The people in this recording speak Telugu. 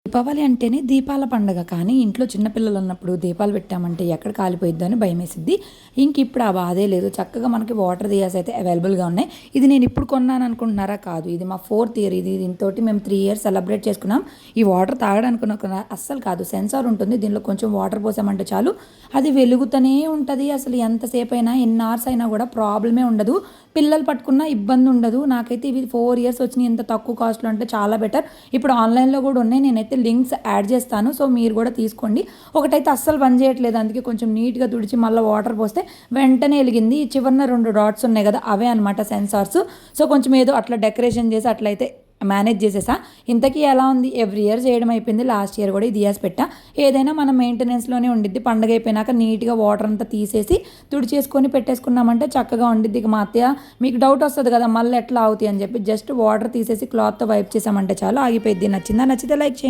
దీపావళి అంటేనే దీపాల పండగ. కానీ ఇంట్లో చిన్న పిల్లలున్నప్పుడు దీపాలు పెట్టామంటే ఎక్కడ కాలిపోయిద్దో అని భయమేసిద్ది. ఇప్పుడు ఆ బాధే లేదు. చక్కగా మనకి వాటర్ దియాస్ అయితే అవైలబుల్‌గా ఉన్నాయి. ఇది నేను ఇప్పుడు కొన్నాను అనుకుంటున్నారా? కాదు. ఇది మా 4థ్ ఇయర్ ఇది. దీనితోటి మేము 3 ఇయర్స్ సెలబ్రేట్ చేసుకున్నాం. ఈ వాటర్ తాగడానికి అస్సలు కాదు. సెన్సార్ ఉంటుంది. దీనిలో కొంచెం వాటర్ పోసామంటే చాలు అది వెలుగుతూనే ఉంటది. అసలు ఎంతసేపైనా ఎన్ని అవర్స్ అయినా కూడా ప్రాబ్లమే ఉండదు. పిల్లలు పట్టుకున్న ఇబ్బంది ఉండదు. నాకైతే ఇవి 4 ఇయర్స్ వచ్చినాయి. ఇంత తక్కువ కాస్ట్‌లో అంటే చాలా బెటర్. ఇప్పుడు ఆన్‌లైన్‌లో కూడా ఉన్నాయి. నేనైతే లింక్స్ యాడ్ చేస్తాను. సో మీరు కూడా తీసుకోండి. ఒకటైతే అస్సలు పని చేయట్లేదు. అందుకే కొంచెం నీట్‌గా తుడిచి మళ్ళీ వాటర్ పోస్తే వెంటనే ఎలిగింది. ఈ చివరన 2 డాట్స్ ఉన్నాయి కదా! అవే అనమాట సెన్సార్స్. సో కొంచెం ఏదో అట్లా డెకరేషన్ చేసి అట్లయితే మేనేజ్ చేసేసా. ఇంతకీ ఎలా ఉంది? ఎవ్రీ ఇయర్ చేయడం అయిపోయింది. లాస్ట్ ఇయర్ కూడా ఈ దియాస్ పెట్టా. ఏదైనా మనం మెయింటెనెన్స్‌లోనే ఉండిద్ది. పండగ అయిపోయినాక నీట్‌గా వాటర్ అంతా తీసేసి తుడిచేసుకొని పెట్టేసుకున్నామంటే చక్కగా ఉండిద్ది. ఇక మా అత్తయ్య మీకు డౌట్ వస్తది కదా! మళ్ళీ ఎట్లా అవుతాయి అని చెప్పి జస్ట్ వాటర్ తీసేసి క్లాత్‌తో వైప్ చేసామంటే చాలు ఆగిపోయిద్ది. నచ్చిందా? నచ్చితే లైక్ చేయండి.